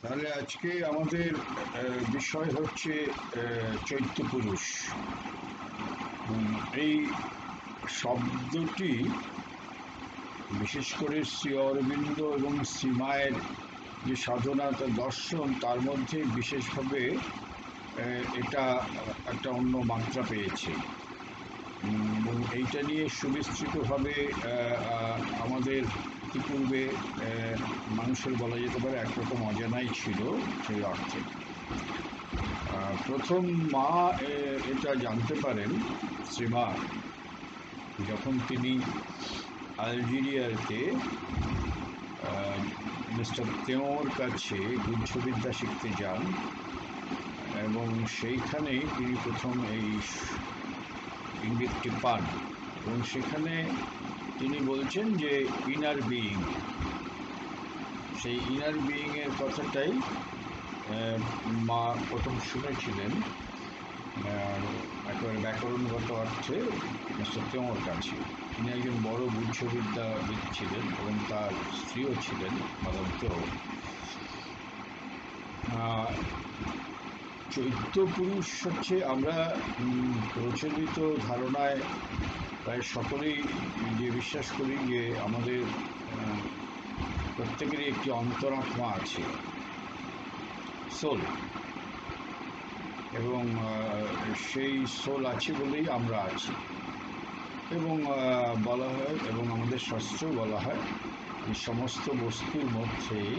তাহলে আজকে আমাদের বিষয় হচ্ছে চৈত্য পুরুষ। এই শব্দটি বিশেষ করে শ্রী অরবিন্দ এবং শ্রীমায়ের যে সাধনা তার দর্শন তার মধ্যে বিশেষভাবে এটা একটা অন্য মাত্রা পেয়েছে। এবং এইটা নিয়ে সুবিস্তৃতভাবে আমাদের ইতিপূর্বে মানুষের বলা যেতে পারে একরকম অজানাই ছিল সেই অর্থে। প্রথম মা এটা জানতে পারেন শ্রীমা যখন তিনি আলজেরিয়াতে মিস্টার তেওর কাছে গুচ্ছবিদ্যা শিখতে যান এবং সেইখানেই তিনি প্রথম এই ইঙ্গিতটি পান এবং সেখানে তিনি বলছেন যে ইনার বিইং, সেই ইনার বিইংয়ের কথাটাই মা প্রথম শুনেছিলেন একেবারে ব্যাকরণগত অর্থে মিস্টার তেওর কাছে। তিনি একজন বড় গুচ্ছবিদ্যাবিদ ছিলেন এবং তার স্ত্রীও ছিলেন মাদাম তেও। চৈত্য পুরুষ হচ্ছে আমরা প্রচলিত ধারণায় প্রায় সকলেই যে বিশ্বাস করি যে আমাদের প্রত্যেকেরই একটি অন্তরাত্মা আছে, সোল, এবং সেই সোল আছে বলেই আমরা আছি। এবং বলা হয় এবং আমাদের শাস্ত্রেও বলা হয় যে সমস্ত বস্তুর মধ্যেই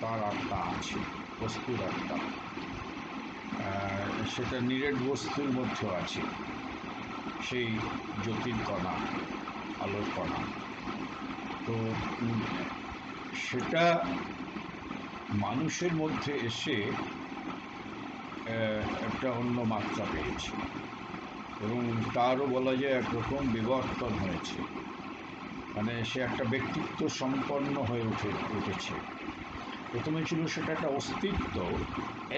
তার আত্মা আছে, বস্তুর আত্মা। সেটা নিরেট বস্তুর মধ্যেও আছে, সেই জ্যোতির কণা, আলোর কণা। তো সেটা মানুষের মধ্যে এসে একটা অন্য মাত্রা পেয়েছে এবং তারও বলা যায় একরকম বিবর্তন হয়েছে, মানে সে একটা ব্যক্তিত্ব সম্পন্ন হয়ে উঠেছে। প্রথমে ছিল সেটা একটা অস্তিত্ব,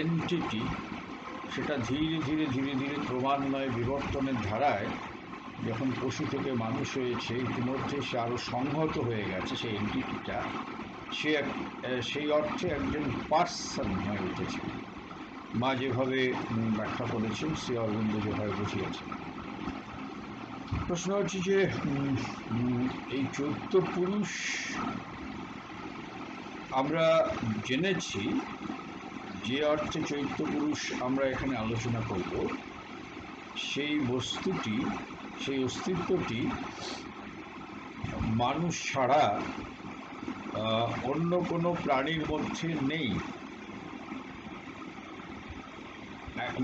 এন্টিটি। সেটা ধীরে ধীরে ধীরে ধীরে ক্রমান্বয়ে বিবর্তনের ধারায় যখন পশু থেকে মানুষ হয়েছে, ইতিমধ্যে সে আরও সংহত হয়ে গেছে সেই এন্টিটিটা। সে সেই অর্থে একজন পার্সন হয়ে উঠেছে, মা যেভাবে ব্যাখ্যা করেছেন, শ্রী অরবিন্দ যেভাবে বুঝিয়েছেন। প্রশ্ন হচ্ছে যে এই চৈত্য পুরুষ আমরা জেনেছি, যে অর্থে চৈত্য পুরুষ আমরা এখানে আলোচনা করব, সেই বস্তুটি, সেই অস্তিত্বটি মানুষ ছাড়া অন্য কোনো প্রাণীর মধ্যে নেই।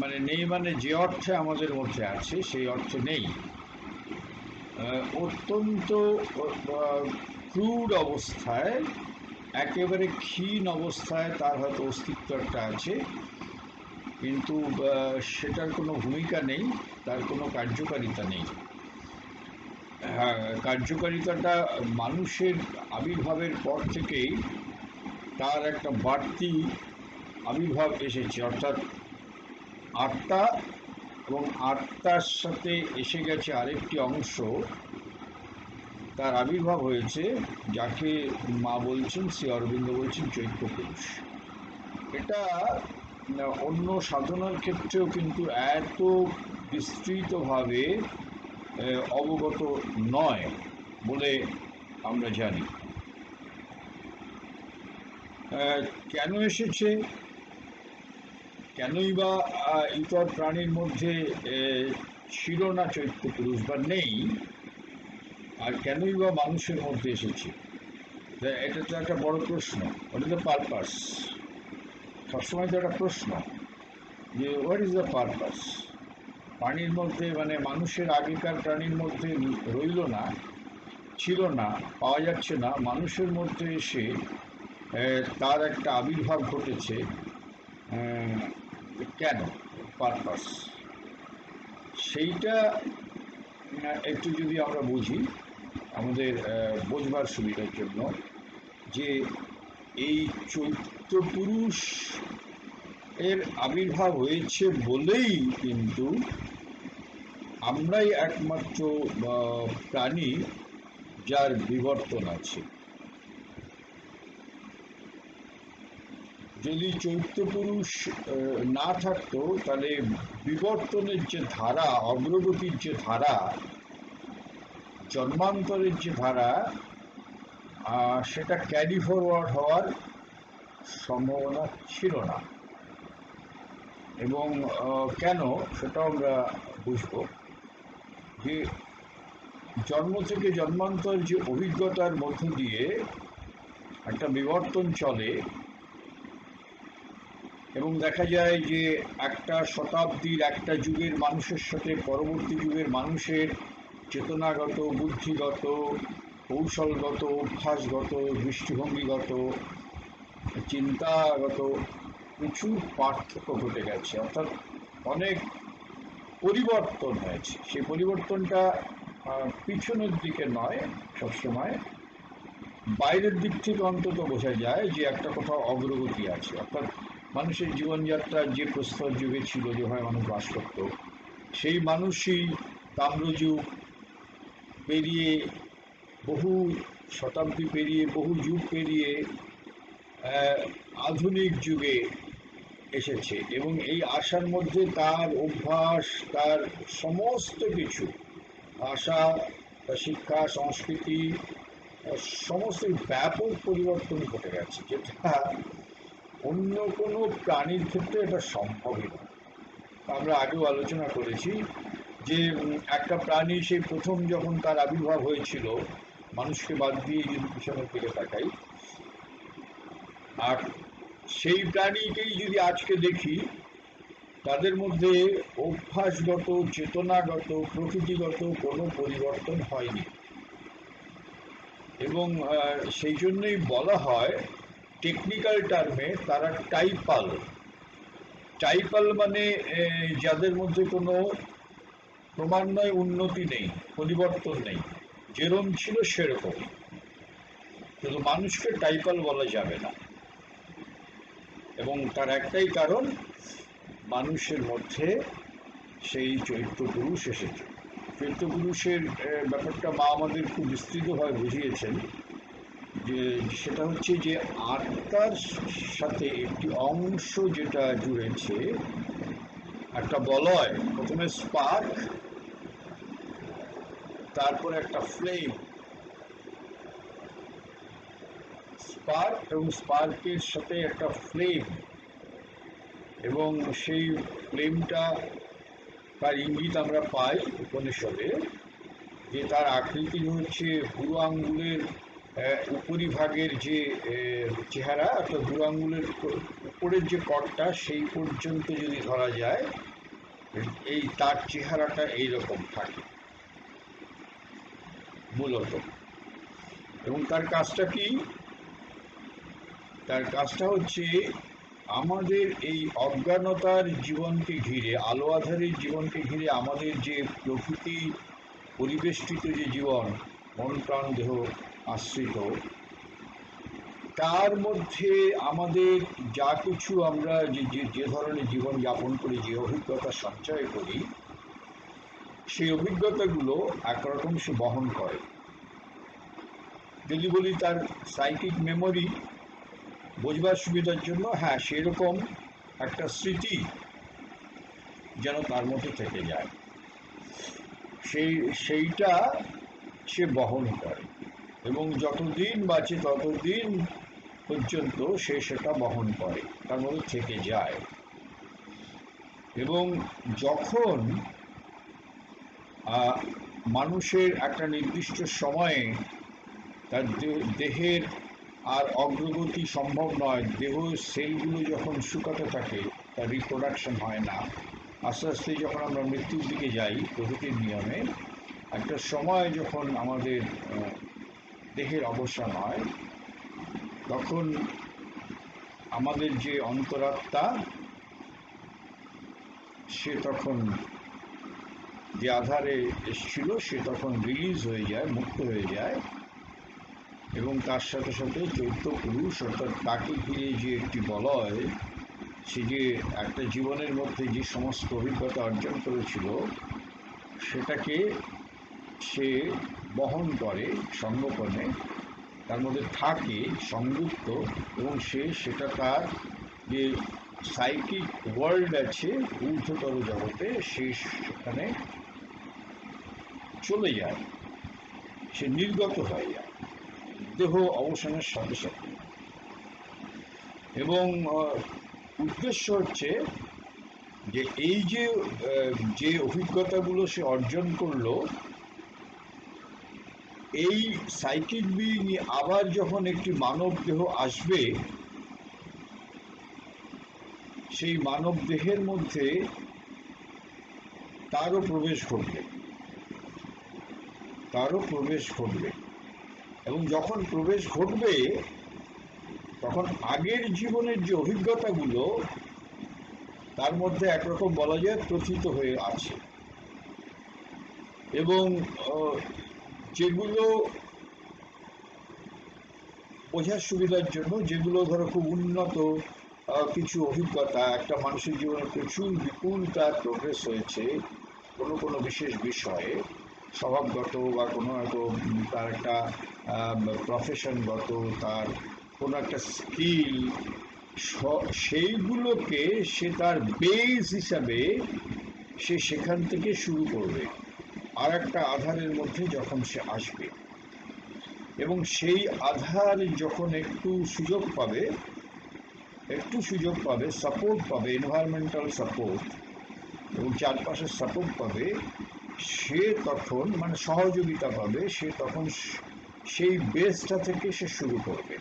মানে নেই মানে যে অর্থে আমাদের মধ্যে আছে সেই অর্থে নেই। অত্যন্ত ক্রুড অবস্থায়, একেবারে ক্ষীণ অবস্থায় তার হয়তো অস্তিত্ব একটা আছে, কিন্তু সেটার কোনো ভূমিকা নেই, তার কোনো কার্যকারিতা নেই। কার্যকারিতাটা মানুষের আবির্ভাবের পর থেকেই তার একটা বাড়তি আবির্ভাব এসেছে, অর্থাৎ আত্মা, এবং আত্মার সাথে এসে গেছে আরেকটি অংশ, তার আবির্ভাব হয়েছে, যাকে মা বলছেন, শ্রী অরবিন্দ বলছেন চৈত্য পুরুষ। এটা অন্য সাধনার ক্ষেত্রেও কিন্তু এত বিস্তৃতভাবে অবগত নয় বলে আমরা জানি। কেন এসেছে, কেনই বা ইতর প্রাণীর মধ্যে ছিল না চৈত্য পুরুষ বা নেই, আর কেনই বা মানুষের মধ্যে এসেছে, এটা তো একটা বড় প্রশ্ন। What is the purpose? সবসময় তো একটা প্রশ্ন যে হোয়াট ইজ দ্য পারপাস। প্রাণীর মধ্যে, মানে মানুষের আগেকার প্রাণীর মধ্যে রইল না, ছিল না, পাওয়া যাচ্ছে না, মানুষের মধ্যে এসে তার একটা আবির্ভাব ঘটেছে। কেন? পারপাস, সেইটা একটু যদি আমরা বুঝি আমাদের বোঝবার সুবিধার জন্য, যে এই চৈত্য পুরুষ এর আবির্ভাব হয়েছে বলেই কিন্তু আমরাই একমাত্র প্রাণী যার বিবর্তন আছে। যদি চৈত্য পুরুষ না থাকতো, তাহলে বিবর্তনের যে ধারা, অগ্রগতির যে ধারা, জন্মান্তরের যে ধারা, সেটা ক্যারি ফরওয়ার্ড হওয়ার সম্ভাবনা ছিল না। এবং কেন, সেটাও আমরা বুঝব যে জন্ম থেকে জন্মান্তর যে অভিজ্ঞতার মধ্য দিয়ে একটা বিবর্তন চলে, এবং দেখা যায় যে একটা শতাব্দীর, একটা যুগের মানুষের সাথে পরবর্তী যুগের মানুষের চেতনাগত, বুদ্ধিগত, কৌশলগত, অভ্যাসগত, দৃষ্টিভঙ্গিগত, চিন্তাগত প্রচুর পার্থক্য ঘটে গেছে, অর্থাৎ অনেক পরিবর্তন হয়েছে। সেই পরিবর্তনটা পিছনের দিকে নয়, সবসময় বাইরের দিক থেকে অন্তত বোঝা যায় যে একটা কোথাও অগ্রগতি আছে। অর্থাৎ মানুষের জীবনযাত্রা যে প্রস্তর যুগে ছিল, যেভাবে মানুষ বাস করত, সেই মানুষই তাম্রযুগ পেরিয়ে, বহু শতাব্দী পেরিয়ে, বহু যুগ পেরিয়ে আধুনিক যুগে এসেছে। এবং এই আসার মধ্যে তার অভ্যাস, তার সমস্ত কিছু, ভাষা, শিক্ষা, সংস্কৃতি, সমস্ত ব্যাপক পরিবর্তন ঘটে গেছে, যেটা অন্য কোনো প্রাণীর ক্ষেত্রে এটা সম্ভবই না। আমরা আগেও আলোচনা করেছি যে একটা প্রাণী সেই প্রথম যখন তার আবির্ভাব হয়েছিল, মানুষকে বাদ দিয়ে যদি পিছনের দিকে তাকাই, আর সেই প্রাণীকেই যদি আজকে দেখি, তাদের মধ্যে অভ্যাসগত, চেতনাগত, প্রকৃতিগত কোনো পরিবর্তন হয়নি। এবং সেই জন্যই বলা হয় টেকনিক্যাল টার্মে তারা টাইপাল। টাইপাল মানে যাদের মধ্যে কোনো ক্রমান্বয়ে উন্নতি নেই, পরিবর্তন নেই, যেরকম ছিল সেরকমই। কিন্তু মানুষকে টাইপাল বলা যাবে না, এবং তার একটাই কারণ, মানুষের মধ্যে সেই চৈত্য পুরুষ এসেছে। চৈত্য পুরুষের ব্যাপারটা মা আমাদের খুব বিস্তৃতভাবে বুঝিয়েছেন, যে সেটা হচ্ছে যে আত্মার সাথে একটি অংশ যেটা জুড়েছে, একটা বলয়, প্রথমে স্পার্ক, তারপরে একটা ফ্লেম, স্পার্ক এবং স্পার্কের সাথে একটা ফ্লেম, এবং সেই ফ্লেমটা, তার ইঙ্গিত আমরা পাই উপনিষদে, যে তার আকৃতি হচ্ছে বুড়ো আঙ্গুলের উপরিভাগের যে চেহারা, অর্থাৎ বুড়ো আঙ্গুলের উপরের যে কটটা, সেই পর্যন্ত যদি ধরা যায়, এই তার চেহারাটা এইরকম থাকে মূলত। এবং তার কাজটা কি? তার কাজটা হচ্ছে আমাদের এই অজ্ঞানতার জীবনকে ঘিরে, আলো আধারের জীবনকে ঘিরে, আমাদের যে প্রকৃতি পরিবেষ্টিত যে জীবন, মন প্রাণ দেহ আশ্রিত, তার মধ্যে আমাদের যা কিছু আমরা যে ধরনের জীবন যাপন করি, যে অভিজ্ঞতা সঞ্চয় করি, সেই অভিজ্ঞতাগুলো একরকম সে বহন করে। যদি বলি তার সাইকিক মেমোরি, বোঝবার সুবিধার জন্য, হ্যাঁ, সেরকম একটা স্মৃতি যেন তার মধ্যে থেকে যায়, সেইটা সে বহন করে, এবং যতদিন বাঁচে ততদিন পর্যন্ত সে সেটা বহন করে, তার মধ্যে থেকে যায়। এবং যখন মানুষের একটা নির্দিষ্ট সময়ে তার দেহের আর অগ্রগতি সম্ভব নয়, দেহ সেলগুলো যখন শুকাতে থাকে, তার রিপ্রোডাকশন হয় না, আস্তে আস্তে যখন আমরা মৃত্যুর দিকে যাই প্রকৃতির নিয়মে, একটা সময় যখন আমাদের দেহের অবসান হয়, তখন আমাদের যে অন্তরাত্মা, সে তখন যে আধারে এসেছিল, সে তখন রিলিজ হয়ে যায়, মুক্ত হয়ে যায়, এবং তার সাথে সাথে চৈত্য পুরুষ, অর্থাৎ তাকে ঘিরে যে একটি বলয়, সে যে একটা জীবনের মধ্যে যে সমস্ত অভিজ্ঞতা অর্জন করেছিল, সেটাকে সে বহন করে সঙ্গোপনে, তার মধ্যে থাকে সংযুক্ত, এবং সে সেটা তার যে সাইকিক ওয়ার্ল্ড আছে ঊর্ধ্বতর জগতে, সে সেখানে চলে যায়, সে নির্গত হয়ে যায় দেহ অবসানের সাথে সাথে। এবং উদ্দেশ্য হচ্ছে যে এই যে যে অভিজ্ঞতাগুলো সে অর্জন করলো, এই সাইকিক বিং আবার যখন একটি মানব দেহ আসবে, সেই মানব দেহের মধ্যে তারও প্রবেশ ঘটবে, তারও প্রবেশ ঘটবে। এবং যখন প্রবেশ ঘটবে তখন আগের জীবনের যে অভিজ্ঞতাগুলো তার মধ্যে একরকম বলা যায় প্রথিত হয়ে আছে। এবং যেগুলো বোঝার সুবিধার জন্য, যেগুলো ধরো খুব উন্নত কিছু অভিজ্ঞতা, একটা মানুষের জীবনে প্রচুর বিপুল তার প্রোগ্রেস হয়েছে কোনো কোনো বিশেষ বিষয়ে, স্বভাবগত বা কোনো তার একটা প্রফেশনগত, তার কোনো একটা স্কিল, সেইগুলোকে সে তার বেস হিসাবে সে সেখান থেকে শুরু করবে আর একটা আধারের মধ্যে যখন সে আসবে। এবং সেই আধার যখন একটু সুযোগ পাবে, সাপোর্ট পাবে, এনভায়রনমেন্টাল সাপোর্ট এবং চারপাশের সাপোর্ট পাবে, সে তখন মানে সহযোগিতা পাবে, সে তখন সেই বেসটা থেকে সে শুরু করবে,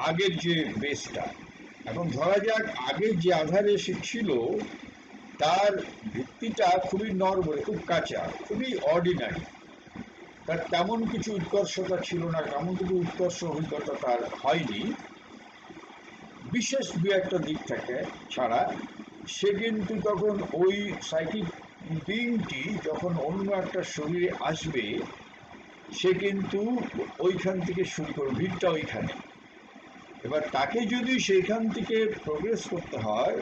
আগের যে বেসটা। এখন ধরা যাক আগের যে আধারে সে ছিল তার ভিত্তিটা খুবই নরমাল, খুব কাঁচা, খুবই অর্ডিনারি, তার তেমন কিছু উৎকর্ষতা ছিল না, তেমন কিছু উৎকর্ষ অভিজ্ঞতা তার হয়নি বিশেষ দু একটা দিক থেকে ছাড়া। সে কিন্তু তখন ওই সাইকিক বিংটি যখন অন্য একটা শরীরে আসবে, সে কিন্তু ওইখান থেকে শুরু করবে, ভিড়টা ওইখানে। এবার তাকে যদি সেইখান থেকে প্রোগ্রেস করতে হয়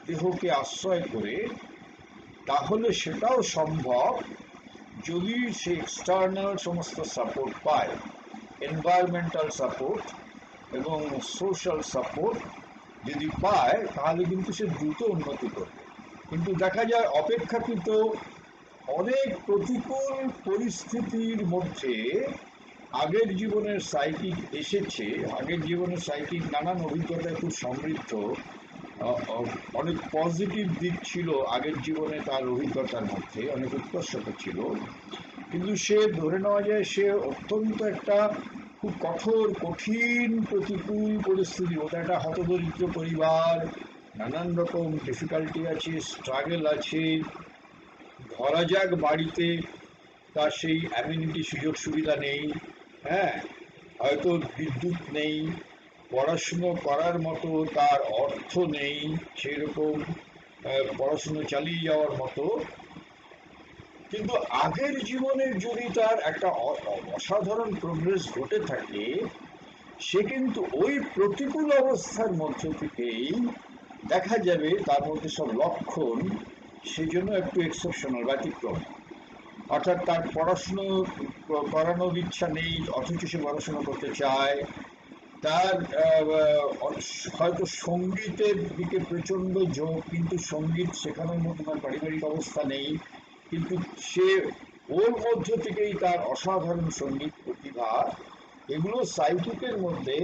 দেহকে আশ্রয় করে, তাহলে সেটাও সম্ভব যদি সে এক্সটার্নাল সমস্ত সাপোর্ট পায়, এনভায়রনমেন্টাল সাপোর্ট এবং সোশ্যাল সাপোর্ট যদি পায়, তাহলে কিন্তু সে দ্রুত উন্নতি করবে। কিন্তু দেখা যায় অপেক্ষাকৃত অনেক প্রতিকূল পরিস্থিতির মধ্যে আগের জীবনের সাইকিক এসেছে, আগের জীবনের সাইকিক নানান অভিজ্ঞতায় খুব সমৃদ্ধ, অনেক পজিটিভ দিক ছিল আগের জীবনে, তার অভিজ্ঞতার মধ্যে অনেক উৎকর্ষতা ছিল, কিন্তু সে ধরে নেওয়া যায় সে অত্যন্ত একটা খুব কঠিন প্রতিকূল পরিস্থিতি, ওটা একটা হতদরিদ্র পরিবার, নানান রকম ডিফিকাল্টি আছে, স্ট্রাগল আছে। ধরা যাক বাড়িতে তার সেই অ্যামিনিটি সুযোগ সুবিধা নেই, হ্যাঁ, হয়তো বিদ্যুৎ নেই, পড়াশুনো করার মতো তার অর্থ নেই সেই রকম পড়াশুনো চালিয়ে যাওয়ার মতো, কিন্তু আগের জীবনের যদি তার একটা অসাধারণ প্রোগ্রেস ঘটে থাকে, সে কিন্তু ওই প্রতিকূল অবস্থার মধ্য থেকেই দেখা যাবে তার মধ্যে সব লক্ষণ সেই জন্য একটু এক্সেপশনাল, ব্যতিক্রম। অর্থাৎ তার পড়াশুনো করানোর ইচ্ছা নেই অথচ সে পড়াশুনো করতে চায়, তার হয়তো সঙ্গীতের দিকে প্রচণ্ড ঝোঁক, কিন্তু সঙ্গীত শেখানোর মতো তার পারিবারিক অবস্থা নেই, কিন্তু সে ওর মধ্য থেকেই তার অসাধারণ সঙ্গীত প্রতিভা, এগুলো সাইকিকের মধ্যে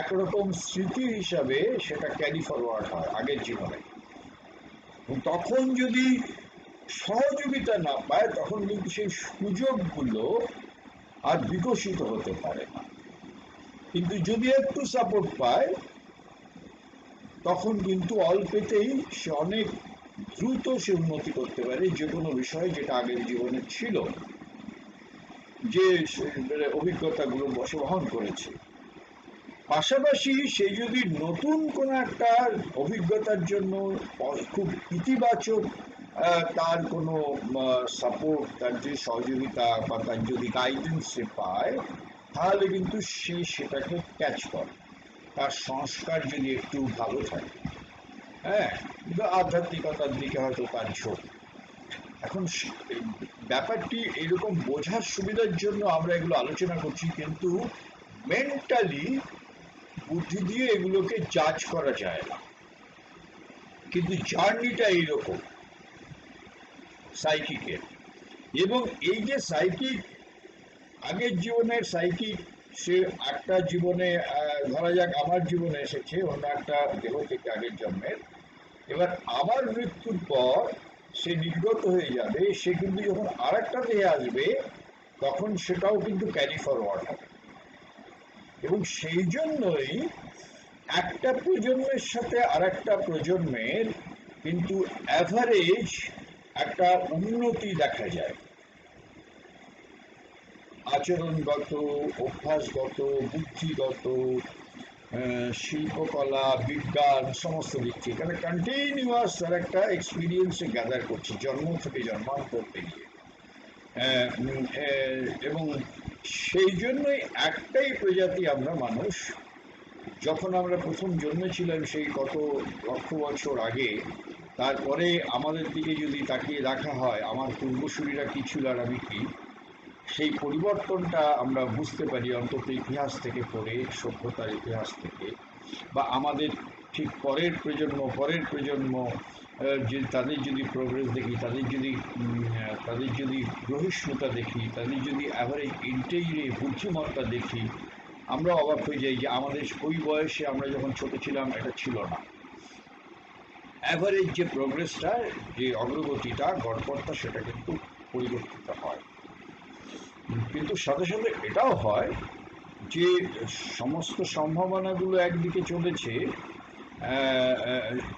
একরকম স্মৃতি হিসাবে সেটা ক্যারি ফরওয়ার্ড হয় আগের জীবনে। তখন যদি সহযোগিতা না পায়, তখন কিন্তু সেই সুযোগগুলো আর বিকশিত হতে পারে না। কিন্তু যদি একটু সাপোর্ট পায়, তখন কিন্তু অল্পেতেই সে অনেক দ্রুত সে উন্নতি করতে পারে যে কোনো বিষয়ে, যেটা আগের জীবনে ছিল, যে অভিজ্ঞতাগুলো বহন করেছে। পাশাপাশি সে যদি নতুন কোনো একটা অভিজ্ঞতার জন্য খুব ইতিবাচক তার কোনো সাপোর্ট, তার যে সহযোগিতা বা তার যদি গাইডেন্স সে পায়, তাহলে কিন্তু সে সেটাকে ক্যাচ করে। তার সংস্কার যদি একটু ভালো থাকে, হ্যাঁ, আধ্যাত্মিকতার দিকে হয়তো তার ঝোঁক। এখন ব্যাপারটি এরকম বোঝার সুবিধার জন্য আমরা এগুলো আলোচনা করছি, কিন্তু মেন্টালি বুদ্ধি দিয়ে এগুলোকে জাজ করা যায় না, কিন্তু জার্নিটা এইরকম সাইকিকের। এবং এই যে সাইকিক, আগের জীবনের সাইকিক, সে একটা জীবনে, ধরা যাক আমার জীবনে এসেছে অন্য একটা দেহ থেকে আগের জন্মের, এবার আবার মৃত্যুর পর সে নির্গত হয়ে যাবে, সে কিন্তু যখন আর একটা দেহে আসবে তখন সেটাও কিন্তু ক্যারি ফরওয়ার্ড হবে। এবং সেই জন্যই একটা প্রজন্মের সাথে আর একটা প্রজন্মের কিন্তু অ্যাভারেজ একটা উন্নতি দেখা যায়, আচরণগত, অভ্যাসগত, বুদ্ধিগত, শিল্পকলা, বিজ্ঞান, সমস্ত দিক থেকে মানে কন্টিনিউয়াস তার একটা এক্সপিরিয়েন্স গ্যাদার করছে জন্ম থেকে জন্মান্তর থেকে। এবং সেই জন্যই একটাই প্রজাতি আমরা মানুষ। যখন আমরা প্রথম জন্মেছিলাম সেই কত লক্ষ বছর আগে, তারপরে আমাদের দিকে যদি তাকিয়ে দেখা হয় আমার পূর্বসূরীরা কি ছিল আর আমি কি, সেই পরিবর্তনটা আমরা বুঝতে পারি অন্তত ইতিহাস থেকে পড়ে, সভ্যতার ইতিহাস থেকে, বা আমাদের ঠিক পরের প্রজন্ম যে তাদের যদি প্রোগ্রেস দেখি, তাদের যদি গ্রহিষ্ণুতা দেখি, তাদের যদি অ্যাভারেজ ইন্টেগ্রে বুদ্ধিমত্তা দেখি, আমরা অবাক হয়ে যাই যে আমাদের ওই বয়সে আমরা যখন ছোট ছিলাম এটা ছিল না। অ্যাভারেজ যে প্রোগ্রেসটা, যে অগ্রগতিটা, গড়পড়টা, সেটা কিন্তু পরিবর্তিত হয়। কিন্তু সাথে সাথে এটাও হয় যে সমস্ত সম্ভাবনাগুলো একদিকে চলেছে,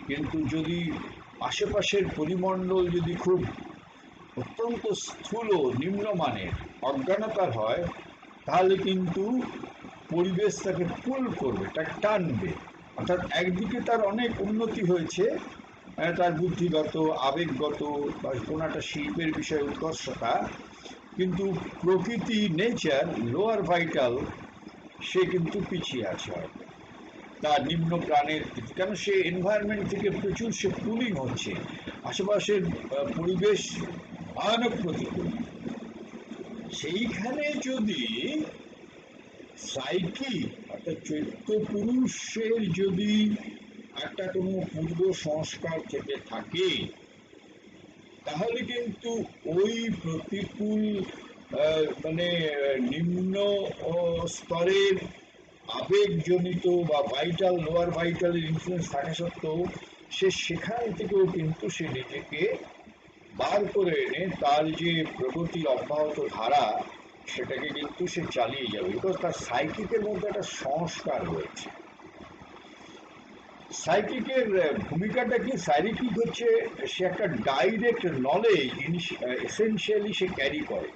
কিন্তু যদি আশেপাশের পরিমণ্ডল যদি খুব অত্যন্ত স্থূল, নিম্নমানের, অজ্ঞানতার হয়, তাহলে কিন্তু পরিবেশ তাকে পুল করবে, তাকে টানবে। অর্থাৎ একদিকে তার অনেক উন্নতি হয়েছে, তার বুদ্ধিগত, আবেগগত বা কোনো একটা শিল্পের বিষয়ে উৎকর্ষতা, কিন্তু প্রকৃতি, নেচার, লোয়ার ভাইটাল, সে কিন্তু পিছিয়ে আছে হয়তো তার নিম্ন প্রাণের, কেন সে এনভায়রনমেন্ট থেকে প্রচুর সে পুলিং হচ্ছে, আশেপাশের পরিবেশ ভয়ানক প্রতিকূল। সেইখানে যদি সাইকি অর্থাৎ চৈত্য পুরুষের যদি একটা কোনো পূর্ব সংস্কার থেকে থাকে, তাহলে কিন্তু ওই প্রতিকূল মানে নিম্ন স্তরের আবেগজনিত বা ভাইটাল, লোয়ার ভাইটালের ইনফ্লুয়েন্স থাকা সত্ত্বেও সে সেখান থেকেও কিন্তু সে নিজেকে বার করে এনে তার যে প্রগতির অব্যাহত ধারা, সেটাকে কিন্তু সে চালিয়ে যাবে, বিকজ তার সাইকিকের মধ্যে একটা সংস্কার রয়েছে। সাইকিকের ভূমিকাটা কি? সাইকিক হচ্ছে সে একটা ডাইরেক্ট নলেজ এসেনশিয়ালি সে ক্যারি করে,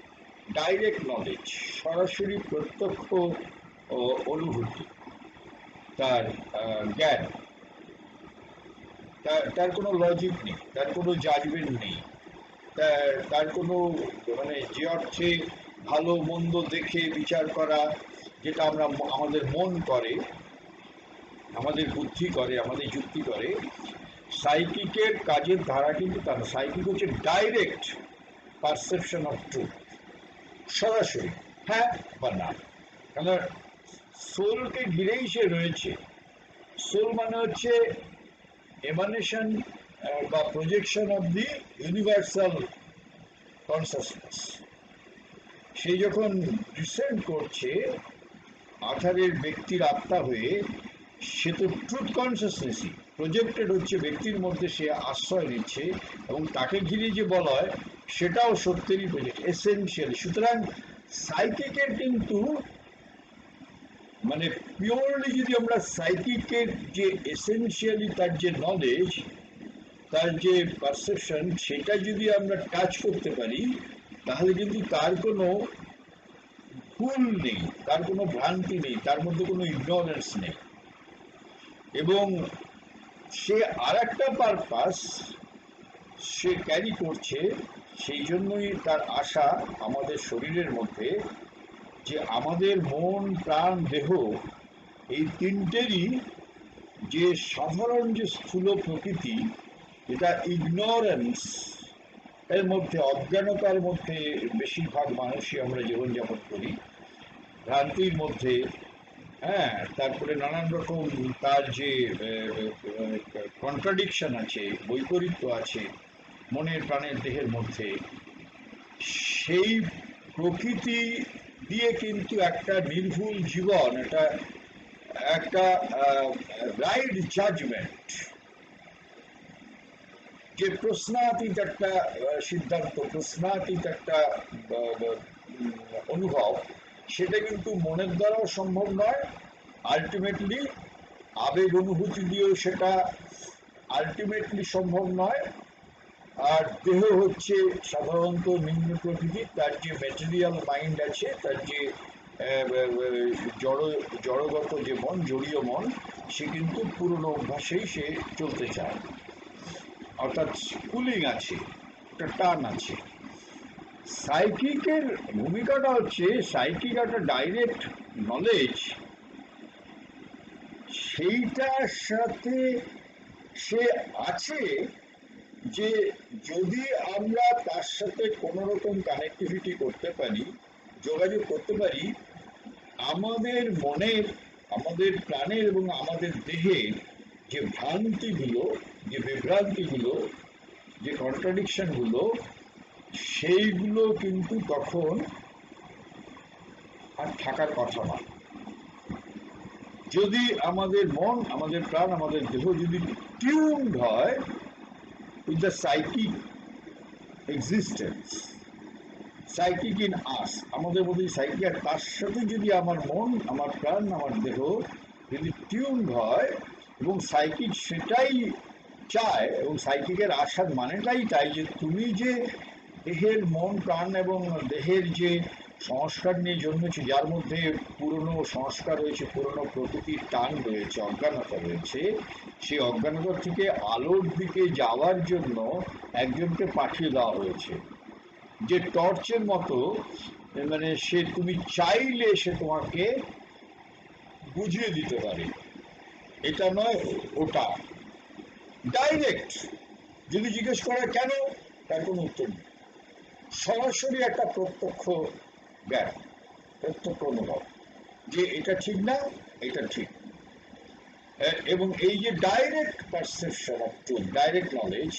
ডাইরেক্ট নলেজ, সরাসরি প্রত্যক্ষ অনুভূতি, তার জ্ঞান, তার কোনো লজিক নেই, তার কোনো জাজমেন্ট নেই, তার কোনো মানে যে অর্থে ভালো মন্দ দেখে বিচার করা, যেটা আমরা আমাদের মন করে, আমাদের বুদ্ধি করে, আমাদের যুক্তি করে, সাইকিকের কাজের ধারা কিন্তু তা না। সাইকিক হচ্ছে ডাইরেক্ট পারসেপশন অফ ট্রুথ, সরাসরি হ্যাঁ বা না। কেন সোলকে ঘিরেই সে রয়েছে। সোল মানে হচ্ছে এমানেশন বা projection of the universal consciousness. সে যখন ডিসেন্ড করছে আধারের ব্যক্তির আত্মা হয়ে, সে তো ট্রুথ কনসাসনেসই প্রজেক্টেড হচ্ছে ব্যক্তির মধ্যে, সে আশ্রয় নিচ্ছে এবং তাকে ঘিরে যে বলা হয় সেটাও সত্যেরই প্রজেক্ট এসেনশিয়ালি। সুতরাং সাইকিকের কিন্তু মানে পিওরলি যদি আমরা সাইকিকের যে এসেনশিয়ালি তার যে নলেজ, তার যে পারসেপশন, সেটা যদি আমরা টাচ করতে পারি, তাহলে কিন্তু তার কোনো ভুল নেই, তার কোনো ভ্রান্তি নেই, তার মধ্যে কোনো ইগনোরেন্স নেই। এবং সে আর একটা পারপাস সে ক্যারি করছে, সেই জন্যই তার আশা আমাদের শরীরের মধ্যে, যে আমাদের মন, প্রাণ, দেহ, এই তিনটেরই যে সাধারণ যে স্থূল প্রকৃতি, এটা ইগনোরেন্স এর মধ্যে, অজ্ঞানতার মধ্যে বেশিরভাগ মানুষই আমরা জীবনযাপন করি, ভ্রান্তির মধ্যে, হ্যাঁ, তারপরে নানান রকম তার যে কন্ট্রাডিকশন আছে, বৈপরীত্য আছে মনের প্রাণের দেহের মধ্যে, সেই প্রকৃতি দিয়ে কিন্তু একটা নির্ভুল জীবন, এটা একটা রাইট জাজমেন্ট, যে প্রশ্নাতীত একটা সিদ্ধান্ত, প্রশ্নাতীত একটা অনুভব, সেটা কিন্তু মনের দ্বারাও সম্ভব নয়। আলটিমেটলি আবেগ অনুভূতি দিয়েও সেটা আলটিমেটলি সম্ভব নয়। আর দেহ হচ্ছে সাধারণত নিম্ন প্রকৃতির, তার যে ম্যাটেরিয়াল মাইন্ড আছে, তার যে জড় জড়গত যে মন, জড়ীয় মন, সে কিন্তু পুরনো অভ্যাসেই সে চলতে চায়, অর্থাৎ কুলিং আছে, একটা টান আছে। সাইকিকের ভূমিকাটা হচ্ছে, সাইকিক একটা ডাইরেক্ট নলেজ, সেইটার সাথে সে আছে যে যদি আমরা তার সাথে কোনো রকম কানেক্টিভিটি করতে পারি, যোগাযোগ করতে পারি, আমাদের মনের, আমাদের প্রাণের এবং আমাদের দেহের যে ভ্রান্তিগুলো, যে বিভ্রান্তিগুলো, যে কন্ট্রাডিকশনগুলো, সেইগুলো কিন্তু তখন আর থাকার কথা নয়। যদি আমাদের মন, আমাদের প্রাণ, আমাদের দেহ যদি টিউনড হয় with the psychic existence, psychic in us, আমাদের মধ্যে সাইকিক, আর তার সাথে যদি আমার মন, আমার প্রাণ, আমার দেহ যদি টিউনড হয়, এবং সাইকিক সেটাই চায়, এবং সাইকিকের আসার মানেটাই তাই যে তুমি যে দেহের মন, প্রাণ এবং দেহের যে সংস্কার নিয়ে জন্মেছে, যার মধ্যে পুরনো সংস্কার রয়েছে, পুরনো প্রকৃতির টান রয়েছে, অজ্ঞানতা রয়েছে, সেই অজ্ঞানতা থেকে আলোর দিকে যাওয়ার জন্য একজনকে পাঠিয়ে দেওয়া হয়েছে, যে টর্চের মতো, মানে সে তুমি চাইলে সে তোমাকে বুঝিয়ে দিতে পারে, এটা নয় ওটা, ডাইরেক্ট। যদি জিজ্ঞেস করা কেন, তার কোনো উত্তর নেই, সরাসরি একটা প্রত্যক্ষ জ্ঞান, প্রত্যক্ষ অনুভব যে এটা ঠিক না, এটা ঠিক। এবং এই যে direct perception of truth, direct knowledge,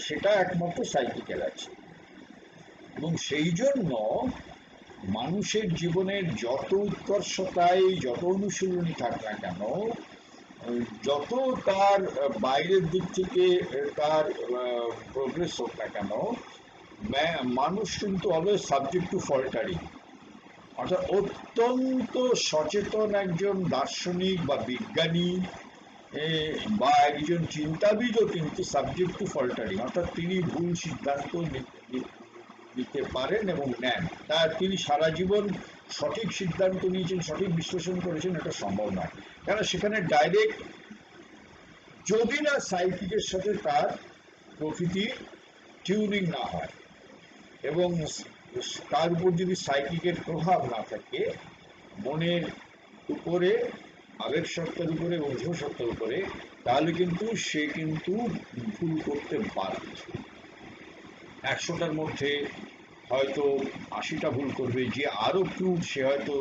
সেটা একমাত্র সাইকিকের আছে। এবং সেই জন্য মানুষের জীবনের যত উৎকর্ষতায়, যত অনুশীলনী থাক না কেন, যত তার বাইরের দিক থেকে তার প্রোগ্রেস হোক না কেন, মানুষ কিন্তু অলওয়েজ সাবজেক্ট টু ফল্টারিং। অর্থাৎ অত্যন্ত সচেতন একজন দার্শনিক বা বিজ্ঞানী বা একজন চিন্তাবিদও কিন্তু সাবজেক্ট টু ফল্টারিং, অর্থাৎ তিনি ভুল সিদ্ধান্ত নিতে পারেন এবং নেন। তিনি সারা জীবন সঠিক সিদ্ধান্ত নিয়েছেন, সঠিক বিশ্লেষণ করেছেন, এটা সম্ভব নয়। কেন, সেখানে ডাইরেক্ট যদি না সাইকিকের সাথে তার প্রকৃতি টিউনিং না হয়, এবং তার উপর যদি সাইকিকের প্রভাব না থাকে, মনের উপরে, আবেগ সত্তার উপরে এবং দেহ সত্তার উপরে, তাহলে কিন্তু সে কিন্তু ভুল করতে বাধ্য। 100টার মধ্যে হয়তো 80টা ভুল করবে, যে আরও প্রুড সে হয়তো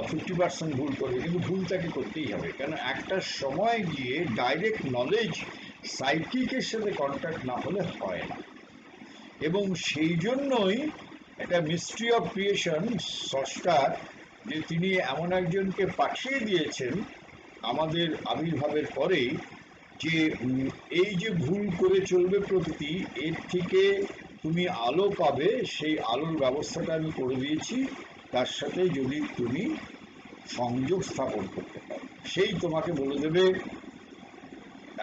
50% ভুল করবে, কিন্তু ভুল তাকে করতেই হবে। কেন, একটা সময় গিয়ে ডাইরেক্ট নলেজ সাইকিকের সাথে কন্ট্যাক্ট না হলে হয় না। এবং সেই জন্যই একটা মিস্ট্রি অফ ক্রিয়েশন, স্রষ্টার, যে তিনি এমন একজনকে পাঠিয়ে দিয়েছেন আমাদের আবির্ভাবের পরেই, যে এই যে ভুল করে চলবে প্রকৃতি, এর থেকে তুমি আলো পাবে, সেই আলোর ব্যবস্থাটা আমি করে দিয়েছি, তার সাথে যদি তুমি সংযোগ স্থাপন করতে পারো, সেই তোমাকে বলে দেবে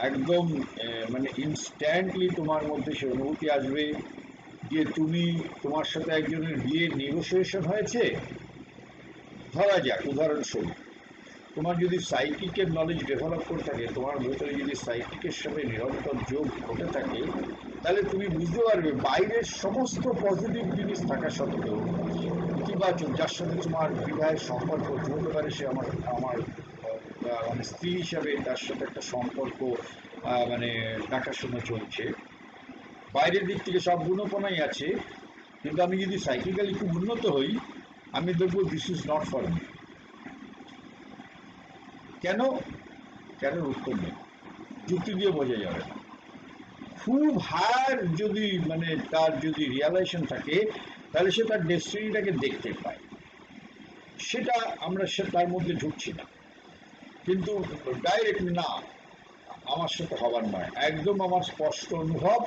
একদম, মানে ইনস্ট্যান্টলি তোমার মধ্যে সে অনুভূতি আসবে যে তুমি, তোমার সাথে একজনের বিয়ের নেগোসিয়েশন হয়েছে, ধরা যাক উদাহরণস্বরূপ, তোমার যদি সাইকিকের নলেজ ডেভেলপ করে থাকে, তোমার ভেতরে যদি সাইকিকের সাথে নিরন্তর যোগ ঘটে থাকে, তাহলে তুমি বুঝতে পারবে বাইরের সমস্ত পজিটিভ জিনিস থাকা সত্ত্বেও, ইতিবাচক, যার সাথে তোমার বিবাহের সম্পর্ক হতে পারে, সে আমার আমার মানে স্ত্রী হিসাবে তার সাথে একটা সম্পর্ক মানে দেখাশোনা চলছে, বাইরের দিক থেকে সব গুণপনাই আছে, কিন্তু আমি যদি সাইকিক্যালি খুব উন্নত হই, আমি দেখবো this is not for me. কেন? কেন উত্তর নেই, যুক্তি দিয়ে বোঝা যাবে না। খুব হায়ার যদি মানে তার যদি রিয়ালাইজেশন থাকে, তাহলে সে তার ডেস্টিনিটাকে দেখতে পায়। সেটা আমরা তার মধ্যে ঢুকছি না, কিন্তু ডাইরেক্ট না, আমার সাথে হবার নয়, একদম আমার স্পষ্ট অনুভব।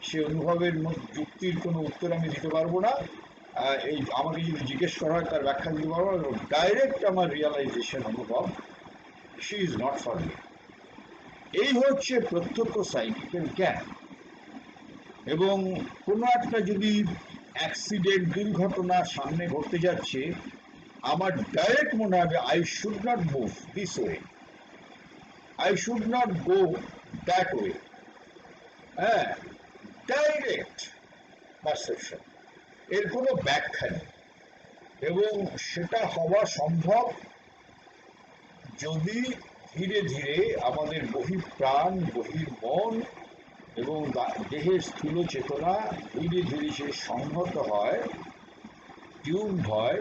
সে অনুভবের যুক্তির কোনো উত্তর আমি দিতে পারবো না। এই আমাকে যদি জিজ্ঞেস করা হয় তার ব্যাখ্যা দিতে পারবো না। ডাইরেক্ট আমার রিয়ালাইজেশন অনুভব, she is not for me. এই হচ্ছে প্রত্যক্ষ সাইকিকের জ্ঞান। এবং কোনো একটা যদি অ্যাক্সিডেন্ট, দুর্ঘটনা সামনে ঘটতে যাচ্ছে, আমার ডাইরেক্ট মনে হবে I should not move this way, I should not go that way. হ্যাঁ, ডাইরেক্ট পারসেপশন, এর কোনো ব্যাখ্যা নেই। এবং সেটা হওয়া সম্ভব যদি ধীরে ধীরে আমাদের বহিঃপ্রাণ, বহির্মন এবং দেহের স্থূল চেতনা ধীরে ধীরে সে সংহত হয়, টিউন হয়।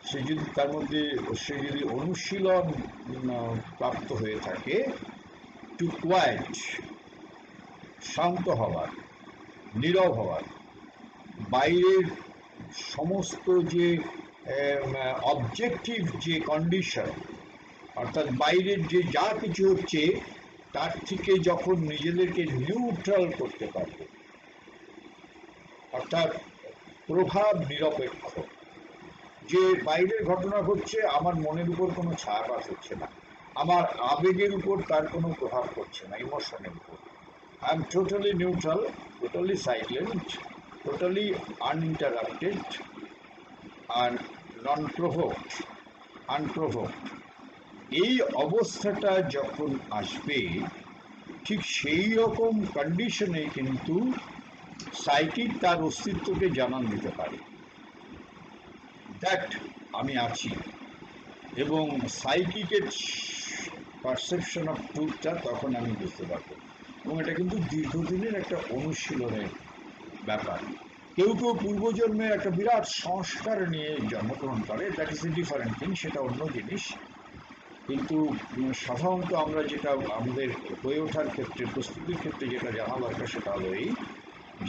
সে যদি তার মধ্যে সে যদি অনুশীলন প্রাপ্ত হয়ে থাকে, টু কোয়াইট, শান্ত হওয়ার, নীরব হওয়ার, বাইরের সমস্ত যে অবজেক্টিভ যে কন্ডিশন, অর্থাৎ বাইরের যে যা কিছু হচ্ছে তার থেকে যখন নিজেদেরকে নিউট্রাল করতে পারবে, অর্থাৎ প্রভাব নিরপেক্ষ, যে বাইরের ঘটনা ঘটছে আমার মনের উপর কোনো ছায়াপাত হচ্ছে না, আমার আবেগের উপর তার কোনো প্রভাব পড়ছে না, ইমোশনের উপর। I am totally neutral, totally silent, totally uninterrupted আর নন প্রভোকড, আনপ্রভোকড। এই অবস্থাটা যখন আসবে, ঠিক সেই রকম কন্ডিশনে কিন্তু সাইকিক তার অস্তিত্বকে জানান দিতে পারে, দ্যাট আমি আছি। এবং সাইকিকের পারসেপশন অফ ট্রুথটা তখন আমি বুঝতে পারবো। এবং এটা কিন্তু দীর্ঘদিনের একটা অনুশীলনের ব্যাপার। কেউ কেউ পূর্বজন্মের একটা বিরাট সংস্কার নিয়ে জন্মগ্রহণ করে, that is a different thing, সেটা অন্য জিনিস। কিন্তু সাধারণত আমরা যেটা আমাদের হয়ে ওঠার ক্ষেত্রে, প্রস্তুতির ক্ষেত্রে যেটা জানা দরকার, সেটা হলো এই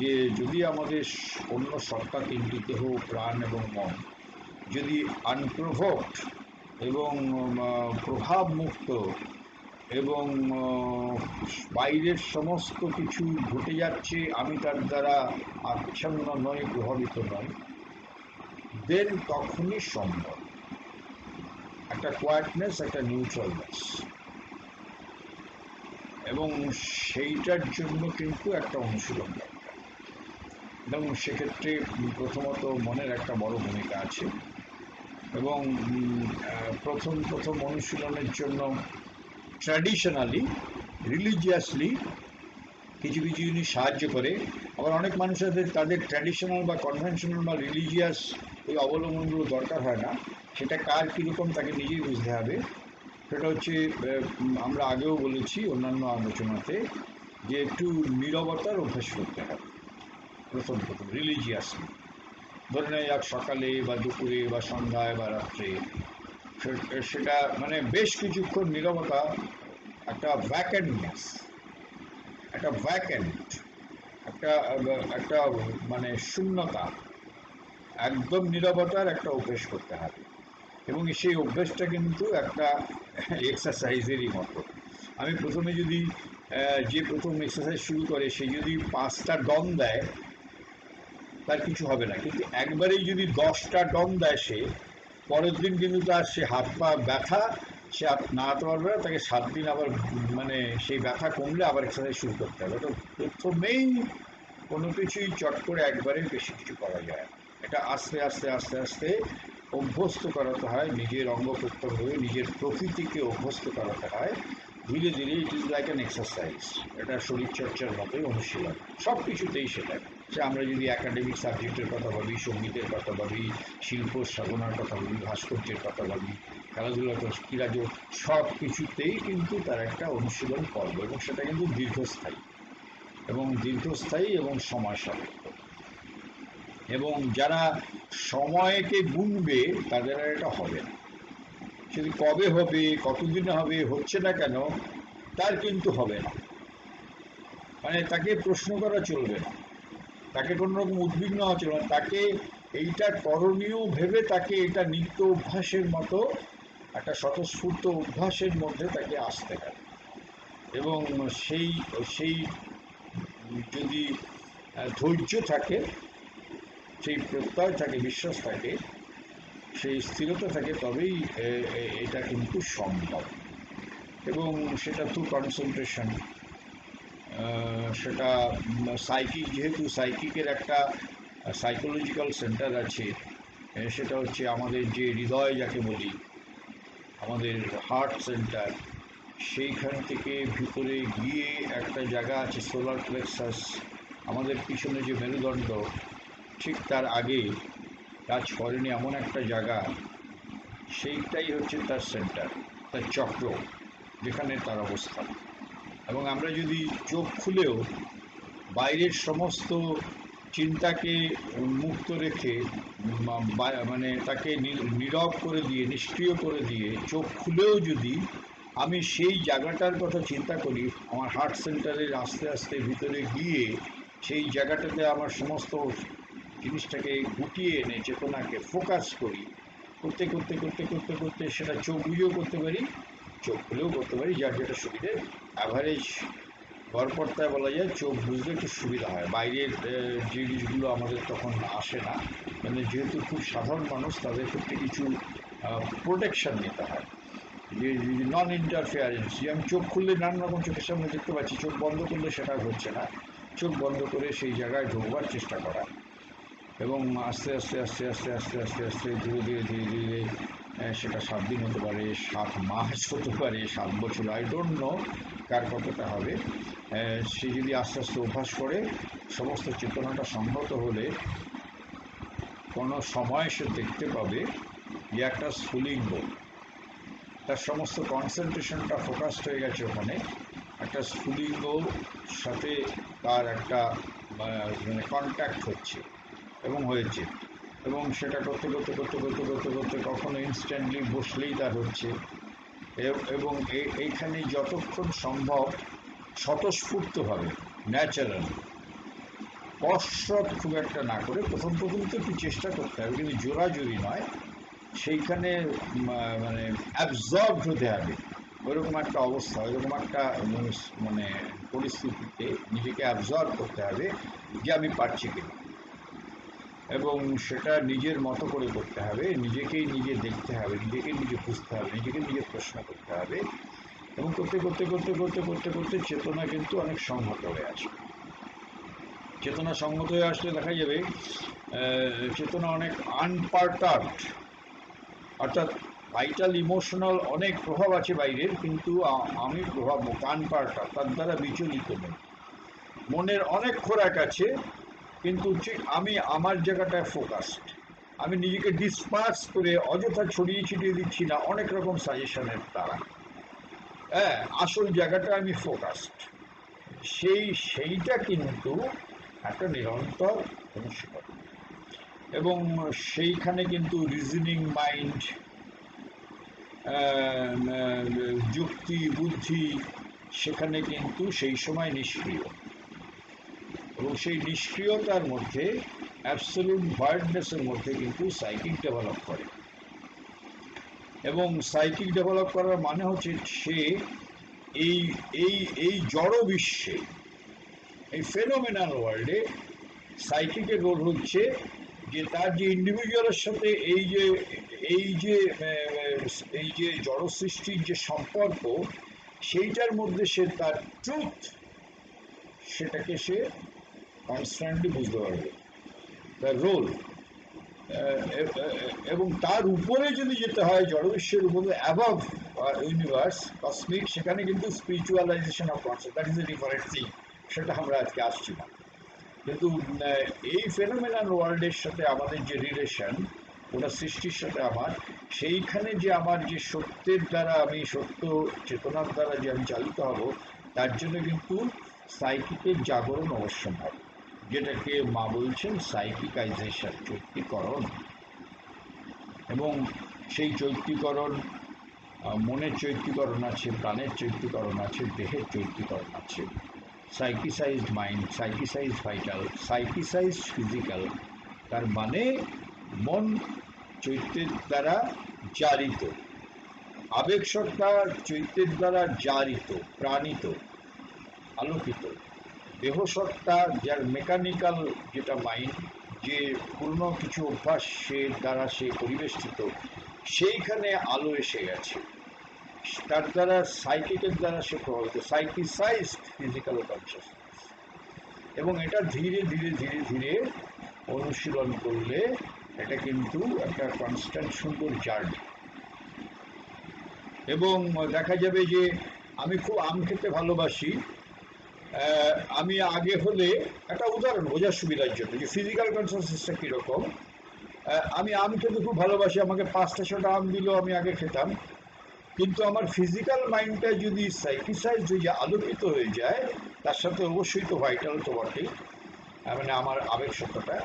যে যদি আমাদের অন্য সত্তা তিনটি, দেহ, প্রাণ এবং মন, যদি আনপ্রভোকড এবং প্রভাবমুক্ত এবং বাইরের সমস্ত কিছু ঘটে যাচ্ছে আমি তার দ্বারা আচ্ছন্ন নই, প্রভাবিত নই, দেন তখনই সম্ভব একটা কোয়াইটনেস, একটা নিউট্রালনেস। এবং সেইটার জন্য কিন্তু একটা অনুশীলন দরকার। এবং সেক্ষেত্রে প্রথমত মনের একটা বড় ভূমিকা আছে। এবং প্রথম অনুশীলনের জন্য ট্র্যাডিশনালি, রিলিজিয়াসলি কিছু কিছু জিনিস সাহায্য করে। আবার অনেক মানুষ আছে তাদের ট্র্যাডিশনাল বা কনভেনশনাল বা রিলিজিয়াস এই অবলম্বনগুলো দরকার হয় না। সেটা কার কীরকম তাকে নিজেই বুঝতে হবে। সেটা হচ্ছে, আমরা আগেও বলেছি অন্যান্য আলোচনাতে, যে একটু নীরবতার অভ্যাস করতে হবে প্রথম রিলিজিয়াসলি। ধরে নেয় যাক সকালে বা দুপুরে বা সন্ধ্যায় বা রাত্রে, সেটা মানে বেশ কিছুক্ষণ নীরবতা, একটা ভ্যাকেন্টনেস, একটা ভ্যাকেন্ট, একটা একটা মানে শূন্যতা, একদম নীরবতার একটা অভ্যেস করতে হবে। এবং সেই অভ্যেসটা কিন্তু একটা এক্সারসাইজেরই মতো। আমি প্রথমে যদি যে প্রথম এক্সারসাইজ শুরু করে সে যদি 5টা ডন দেয় তার কিছু হবে না, কিন্তু একবারেই যদি 10টা ডন দেয় সে, পরের দিন কিন্তু তার সে হাত পা ব্যথা, সে নাড়াতে পারবে না, তাকে 7 দিন আবার মানে সেই ব্যথা কমলে আবার এক্সারসাইজ শুরু করতে হবে। তো প্রথমেই কোনো কিছুই চট করে একবারে বেশি কিছু করা যায় না। এটা আস্তে আস্তে আস্তে আস্তে অভ্যস্ত করাতে হয়, নিজের অঙ্গ প্রত্যঙ্গকে, নিজের প্রকৃতিকে অভ্যস্ত করাতে হয় ধীরে ধীরে। It is like an exercise, এটা শরীরচর্চার মতোই অনুশীলন সব কিছুতেই। সেটা সে আমরা যদি একাডেমিক সাবজেক্টের কথা ভাবি, সঙ্গীতের কথা ভাবি, শিল্প সাধনার কথা ভাবি, ভাস্কর্যের কথা ভাবি, খেলাধুলার, ক্রীড়া, সব কিছুতেই কিন্তু তার একটা অনুশীলন পর্ব, এবং সেটা কিন্তু দীর্ঘস্থায়ী এবং সময় সাপেক্ষ। এবং যারা সময়কে গুনবে তাদের আর এটা হবে না। সেটি কবে হবে, কতদিনে হবে, হচ্ছে না কেন, তার কিন্তু হবে না। মানে তাকে প্রশ্ন করা চলবে না, তাকে কোনো রকম উদ্বিগ্ন হওয়া চলবে না, তাকে এইটা করণীয় ভেবে তাকে এটা নিত্য অভ্যাসের মতো একটা স্বতঃস্ফূর্ত অভ্যাসের মধ্যে তাকে আসতে হবে। এবং সেই সেই যদি ধৈর্য থাকে, সেই প্রত্যয় থাকে, বিশ্বাস থাকে, সেই স্থিরতা থাকে, তবেই এটা কিন্তু সম্ভব। এবং সেটা থ্রু কনসেন্ট্রেশন, সেটা সাইকিক, যেহেতু সাইকিকের একটা সাইকোলজিক্যাল সেন্টার আছে, সেটা হচ্ছে আমাদের যে হৃদয় যাকে বলি, আমাদের হার্ট সেন্টার, সেইখান থেকে ভিতরে গিয়ে একটা জায়গা আছে সোলার প্লেক্সাস, আমাদের পিছনে যে মেরুদণ্ড, ঠিক তার আগে কাজ করেনি এমন একটা জায়গা, সেইটাই হচ্ছে তার সেন্টার, তার চক্র, যেখানে তার অবস্থান। এবং আমরা যদি চোখ খুলেও বাইরের সমস্ত চিন্তাকে মুক্ত রেখে, মানে তাকে নীরব করে দিয়ে, নিষ্ক্রিয় করে দিয়ে চোখ খুলেও যদি আমি সেই জায়গাটার কথা চিন্তা করি, আমার হার্ট সেন্টারের আস্তে আস্তে ভিতরে গিয়ে সেই জায়গাটাতে আমার সমস্ত জিনিসটাকে গুটিয়ে এনে চেতনাকে ফোকাস করি, করতে করতে করতে করতে করতে সেটা চোখ বুঝেও করতে পারি, চোখ খুলেও করতে পারি, যার যেটা সুবিধে। অ্যাভারেজ গড়পড়তায় বলা যায় চোখ বুঝলে একটু সুবিধা হয়, বাইরের জিনিসগুলো আমাদের তখন আসে না, মানে যেহেতু খুব সাধারণ মানুষ, তাদের ক্ষেত্রে কিছু প্রোটেকশন নিতে হয়, যে নন ইন্টারফেয়ারেন্স, যে আমি চোখ খুললে নানান রকম চোখের সামনে দেখতে পাচ্ছি, চোখ বন্ধ করলে সেটা হচ্ছে না, চোখ বন্ধ করে সেই জায়গায় ঢোকবার চেষ্টা করা, এবং আস্তে আস্তে আস্তে আস্তে আস্তে আস্তে আস্তে ধীরে ধীরে ধীরে ধীরে সেটা 7 দিন হতে পারে, 7 মাস হতে পারে, 7 বছর, আই ডোন্ট নো কার কতটা হবে। সে যদি আস্তে আস্তে অভ্যাস করে, সমস্ত চেতনাটা সংহত হলে কোনো সময় সে দেখতে পাবে যে একটা স্ফুলিঙ্গ, তার সমস্ত কনসেন্ট্রেশনটা ফোকাসড হয়ে গেছে ওখানে, একটা স্ফুলিঙ্গ সাথে তার একটা মানে কন্ট্যাক্ট হচ্ছে এবং হয়েছে, এবং সেটা করতে করতে করতে করতে করতে করতে কখনো ইনস্ট্যান্টলি বসলেই তার হচ্ছে। এবং এইখানে যতক্ষণ সম্ভব স্বতঃস্ফূর্তভাবে, ন্যাচারাল, কসরত খুব একটা না করে, প্রথম প্রথম তো একটু চেষ্টা করতে হবে, কিন্তু জোরাজুরি নয়, সেইখানে মানে অ্যাবজর্ব হতে হবে, ওইরকম একটা অবস্থা, ওইরকম একটা মানে পরিস্থিতিতে নিজেকে অ্যাবজর্ব করতে হবে যে আমি পারছি কিনা, এবং সেটা নিজের মতো করে করতে হবে, নিজেকেই নিজে দেখতে হবে, নিজেকে নিজে বুঝতে হবে, নিজেকে নিজে প্রশ্ন করতে হবে, এবং করতে করতে করতে করতে করতে করতে চেতনা কিন্তু অনেক সংহত হয়ে আসবে। চেতনা সংহত হয়ে আসলে দেখা যাবে চেতনা অনেক আনপার্টার্ড, অর্থাৎ ভাইটাল ইমোশনাল অনেক প্রভাব আছে বাইরের, কিন্তু আমি প্রভাব আনপার্টার্ড, তার দ্বারা বিচলিত নই। মনের অনেক খোরাক আছে, কিন্তু ঠিক আমি আমার জায়গাটায় ফোকাসড, আমি নিজেকে ডিসপার্স করে অযথা ছড়িয়ে ছিটিয়ে দিচ্ছি না অনেক রকম সাজেশনের দ্বারা, হ্যাঁ, আসল জায়গাটা আমি ফোকাসড, সেইটা কিন্তু একটা নিরন্তর অনুশীলন। এবং সেইখানে কিন্তু রিজনিং মাইন্ড, যুক্তি বুদ্ধি, সেখানে কিন্তু সেই সময় নিষ্ক্রিয়, এবং সেই নিষ্ক্রিয়তার মধ্যে, অ্যাবসলিউট ভয়েডনেসের মধ্যে কিন্তু সাইকিক ডেভেলপ করে। এবং সাইকিক ডেভেলপ করার মানে হচ্ছে সে এই এই এই জড় বিশ্বে, এই ফেনোমেনাল ওয়ার্ল্ডে সাইকিকের রোল হচ্ছে যে তার যে ইন্ডিভিজুয়ালের সাথে এই যে এই যে জড় সৃষ্টির যে সম্পর্ক, সেইটার মধ্যে সে তার ট্রুথ, সেটাকে সে কনস্ট্যান্টলি বুঝতে পারবে, তার রোল। এবং তার উপরে যদি যেতে হয়, জড়বিশ্বের উপরে, অ্যাবভ ইউনিভার্স, কসমিক, সেখানে কিন্তু spiritualisation of concept, that is a different thing, সেটা আমরা আজকে আসছি না। কিন্তু এই ফেনোমেনাল ওয়ার্ল্ডের সাথে আমাদের যে রিলেশন, ওটা সৃষ্টির সাথে আমার, সেইখানে যে আমার যে সত্যের দ্বারা, আমি সত্য চেতনার দ্বারা যে আমি চালিত হব, তার জন্য কিন্তু সাইকিকের জাগরণ অবশ্যম্ভাবী, যেটাকে মা বলছেন সাইকিকাইজেশন, চৈত্যিকরণ। এবং সেই চৈত্যিকরণ মনের চৈত্যকরণ আছে, প্রাণের চৈত্যকরণ আছে, দেহের চৈত্যকরণ আছে। সাইকিসাইজড মাইন্ড, সাইকিসাইজড ভাইটাল, সাইকিসাইজড ফিজিক্যাল, তার মানে মন চৈত্যের দ্বারা জারিত, আবেগসত্তা চৈত্যের দ্বারা জারিত, প্রাণিত, আলোকিত। দেহসত্তা যার মেকানিক্যাল যেটা মাইন্ড, যে পুরনো কিছু অভ্যাস সে দ্বারা সে পরিবেষ্টিত, সেইখানে আলো এসে গেছে, তার দ্বারা সাইকিকের দ্বারা সে প্রভাবিত, সাইকিসাইজড ফিজিক্যাল কনসিয়াসনেস। এবং এটা ধীরে ধীরে ধীরে ধীরে অনুশীলন করলে এটা কিন্তু একটা কনস্ট্যান্ট সুন্দর জার্নি। এবং দেখা যাবে যে আমি খুব আম খেতে ভালোবাসি, আমি আগে হলে, একটা উদাহরণ বোঝার সুবিধার জন্য যে ফিজিক্যাল কনসিয়াসনেসটা কীরকম, আমি আম খেতে খুব ভালোবাসি, আমাকে 5টা-6টা আম দিলেও আমি আগে খেতাম, কিন্তু আমার ফিজিক্যাল মাইন্ডটা যদি সাইকিসাইজ হয়ে আলোকিত হয়ে যায়, তার সাথে অবশ্যই তো ভাইটাল তো বটেই, মানে আমার আবেগ সত্তাটা,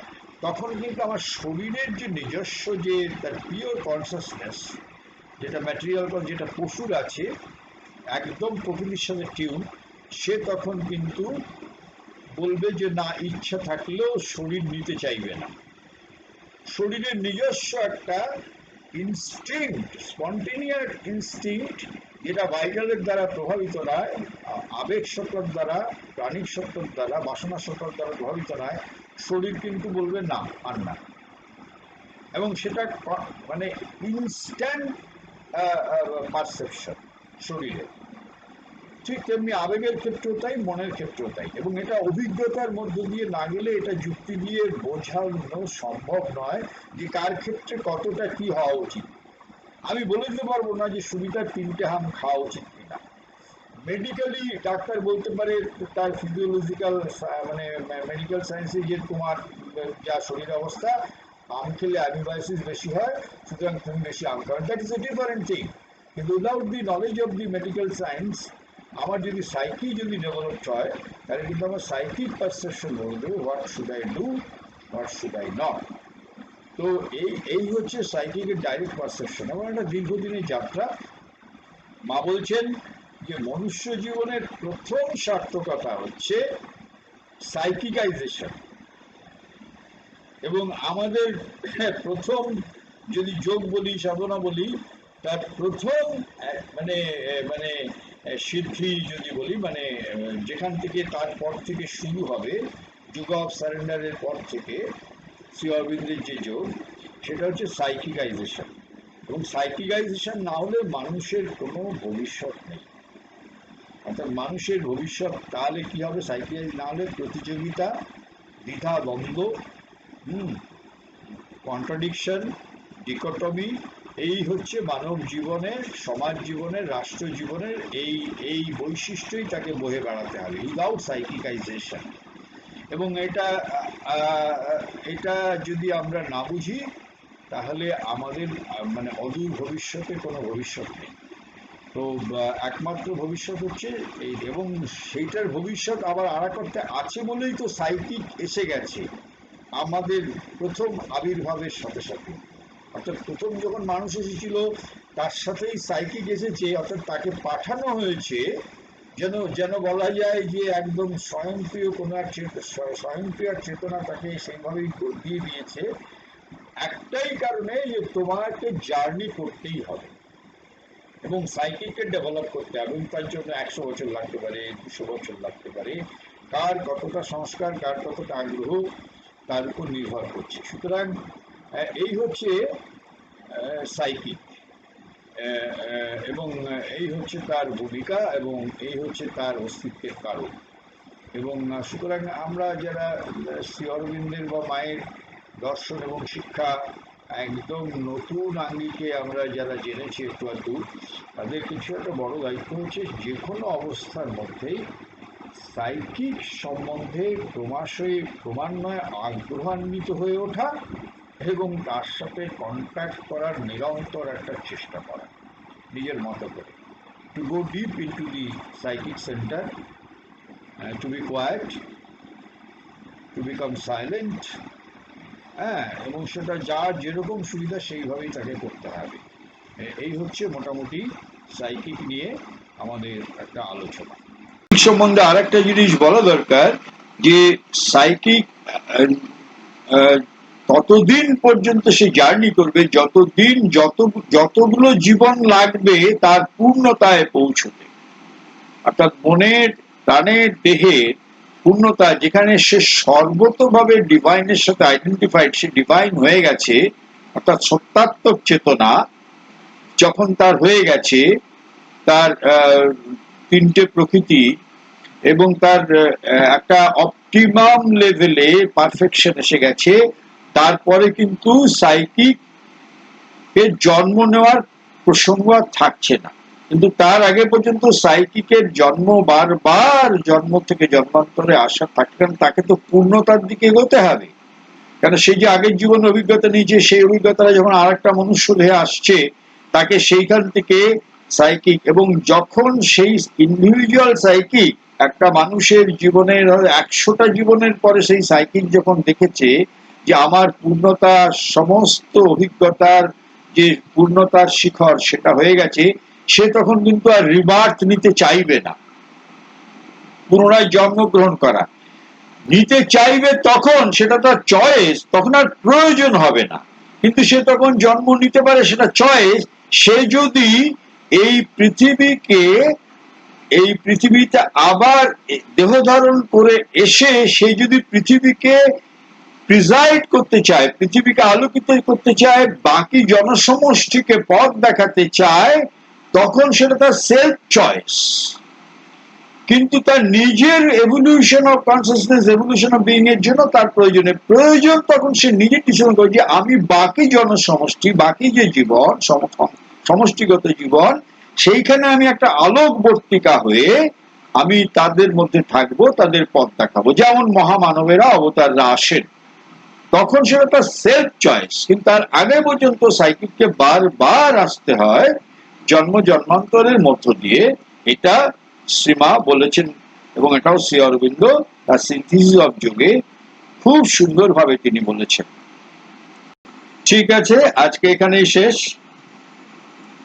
তখন কিন্তু আমার শরীরের যে নিজস্ব যে তার পিওর কনসিয়াসনেস, যেটা ম্যাটেরিয়াল, যেটা পশুর আছে, একদম প্রকৃতির সাথে টিউন, সে তখন কিন্তু বলবে যে না, ইচ্ছা থাকলেও শরীর নিতে চাইবে না। শরীরের নিজস্ব একটা ইনস্টিংক্ট, স্পন্টেনিয়াস ইনস্টিংক্ট, যেটা ভাইটালের দ্বারা প্রভাবিত নয়, আবেগ সত্তার দ্বারা, প্রাণিক সত্তার দ্বারা, বাসনা সত্তার দ্বারা প্রভাবিত নয়, শরীর কিন্তু বলবে না, আর না। এবং সেটা মানে ইনস্ট্যান্ট পারসেপশন শরীরে। ঠিক তেমনি আবেগের ক্ষেত্রেও তাই, মনের ক্ষেত্রেও তাই। এবং এটা অভিজ্ঞতার মধ্য দিয়ে না গেলে এটা যুক্তি দিয়ে বোঝানো সম্ভব নয় যে কার ক্ষেত্রে কতটা কি হওয়া উচিত। আমি বলে দিতে পারবো না যে সুবিধার 3টে আম খাওয়া উচিত কিনা। মেডিকেলি ডাক্তার বলতে পারে, তার ফিজিওলজিক্যাল মানে মেডিকেল সায়েন্সে, যে তোমার যা শরীর অবস্থা, আম খেলে অ্যামিবায়োসিস বেশি হয়, সুতরাং তুমি বেশি আম খাবে, that is a different thing. কিন্তু without the knowledge of the medical science, আমার যদি সাইকি যদি ডেভেলপড হয়, তাহলে কিন্তু আমার সাইকিক পারসেপশন বলে দেবে what should I do, what should I not. তো এই হচ্ছে সাইকিকের ডাইরেক্ট পারসেপশন, এবং একটা দীর্ঘদিনের যাত্রা। মা বলছেন যে মনুষ্য জীবনের প্রথম সার্থকতা হচ্ছে সাইকিকাইজেশন। এবং আমাদের প্রথম, যদি যোগ বলি, সাধনা বলি, তার প্রথম মানে মানে সিদ্ধি যদি বলি, মানে যেখান থেকে, তারপর থেকে শুরু হবে, যোগ অফ সারেন্ডারের পর থেকে শ্রী অরবিন্দের যে যোগ, সেটা হচ্ছে সাইকিকাইজেশন। এবং সাইকিকাইজেশন না হলে মানুষের কোনো ভবিষ্যৎ নেই। অর্থাৎ মানুষের ভবিষ্যৎ তাহলে কি হবে? সাইকিকাইজ না হলে প্রতিযোগিতা, দ্বিধা দ্বন্দ্ব, কন্ট্রাডিকশন, ডিকোটমি, এই হচ্ছে মানব জীবনের, সমাজ জীবনের, রাষ্ট্র জীবনের এই এই বৈশিষ্ট্যই তাকে বহে বেড়াতে হবে উইদাউট সাইকিকাইজেশন। এবং এটা যদি আমরা না বুঝি, তাহলে আমাদের মানে অদূর ভবিষ্যতে কোনো ভবিষ্যৎ নেই। তো একমাত্র ভবিষ্যৎ হচ্ছে এই, এবং সেইটার ভবিষ্যৎ আবার আর একটা আছে বলেই তো সাইকিক এসে গেছে আমাদের প্রথম আবির্ভাবের সাথে সাথে। অর্থাৎ প্রথম যখন মানুষ এসেছিল, তার সাথেই সাইকিক এসেছে, অর্থাৎ তাকে পাঠানো হয়েছে যেন যেন বলা যায় যে একদম স্বয়ংক্রিয় কোনো এক স্বয়ংক্রিয় চেতনা তাকে সেইভাবেই দিয়ে দিয়েছে, একটাই কারণে যে তোমাকে জার্নি করতেই হবে এবং সাইকিকে ডেভেলপ করতে হবে। এবং তার জন্য 100 বছর লাগতে পারে, 200 বছর লাগতে পারে, কার কতটা সংস্কার, কার কতটা আগ্রহ, তার উপর নির্ভর করছে। সুতরাং এই হচ্ছে সাইকিক, এবং এই হচ্ছে তার ভূমিকা, এবং এই হচ্ছে তার অস্তিত্বের কারণ। এবং সুতরাং আমরা যারা শ্রী অরবিন্দের বা মায়ের দর্শন এবং শিক্ষা একদম নতুন আঙ্গিকে আমরা যারা জেনেছি একটু আধটু, তাদের কিছু একটা বড় দায়িত্ব হচ্ছে যে কোনো অবস্থার মধ্যেই সাইকিক সম্বন্ধে ক্রমান্বয়ে আগ্রহান্বিত হয়ে ওঠা এবং তার সাথে কন্ট্যাক্ট করার নিরন্তর একটা চেষ্টা করা, নিজের মতো করে, to go deep into the psychic centre, to be quiet, to become silent, এবং সেটা যার যেরকম সুবিধা সেইভাবেই তাকে করতে হবে। এই হচ্ছে মোটামুটি সাইকিক নিয়ে আমাদের একটা আলোচনা। সম্বন্ধে আরেকটা জিনিস বলা দরকার যে সাইকিক ততদিন পর্যন্ত সে জার্নি করবে যতদিন যতগুলো জীবন লাগবে তার পূর্ণতায় পৌঁছতে, অর্থাৎ মনের, প্রাণের, দেহের পূর্ণতা, যেখানে সে সর্বতভাবে ডিভাইনের সাথে আইডেন্টিফাইড, সে ডিভাইন হয়ে গেছে, অর্থাৎ সত্তাত্মক চেতনা যখন তার হয়ে গেছে, তার তিনটে প্রকৃতি এবং তার একটা অপটিমাম লেভেলে পারফেকশন এসে গেছে, তারপরে কিন্তু সাইকিক এর জন্ম নেওয়ার প্রসঙ্গ আর থাকছে না। কিন্তু তার আগে পর্যন্ত সাইকিকের জন্ম, বারবার জন্ম থেকে জন্মান্তরে আসা থাকে, কারণ তাকে তো পূর্ণতার দিকে এগোতে হবে। কেন সেই যে আগের জীবন অভিজ্ঞতা নিয়েছে, সেই অভিজ্ঞতাটা যখন আর একটা মনুষ্য দেহে আসছে, তাকে সেইখান থেকে সাইকিক, এবং যখন সেই ইন্ডিভিজুয়াল সাইকিক একটা মানুষের জীবনের 100টা জীবনের পরে সেই সাইকিক যখন দেখেছে যে আমার পূর্ণতা, সমস্ত অভিজ্ঞতার যে পূর্ণতার শিখর সেটা হয়ে গেছে, সে তখন কিন্তু আর রিবার্থ নিতে চাইবে না, পুনরায় জন্মগ্রহণ করা নিতে চাইবে তখন, সেটা তার চয়েস, তখন আর প্রয়োজন হবে না। কিন্তু সে তখন জন্ম নিতে পারে, সেটা চয়েস। সে যদি এই পৃথিবীতে আবার দেহ ধারণ করে এসে সে যদি পৃথিবীকে প্রিজাইড করতে চায়, পৃথিবীকে আলোকিত করতে চায়, বাকি জনসমষ্টিকে পথ দেখাতে চায়, তখন সেটা তার সেলফ চয়েস। কিন্তু তার নিজের evolution of consciousness, evolution of being এর জন্য তার প্রয়োজন তখন সে নিজে ডিসিশন করে যে আমি বাকি জনসমষ্টি, বাকি যে জীবন, সমষ্টিগত জীবন, সেইখানে আমি একটা আলোকবর্তিকা হয়ে আমি তাদের মধ্যে থাকবো, তাদের পথ দেখাবো। যেমন মহামানবেরা, অবতাররা আসেন, তখন সেটা তার সেলফ চয়েস। কিন্তু তার আগে পর্যন্ত সাইকিককে বারবার আসতে হয় জন্ম জন্মান্তরের মধ্য দিয়ে। এটা শ্রীমা বলেছেন, এবং এটাও শ্রী অরবিন্দ তার সিনথিসিস অফ যোগে খুব সুন্দরভাবে তিনি বলেছেন। ঠিক আছে, আজকে এখানেই শেষ।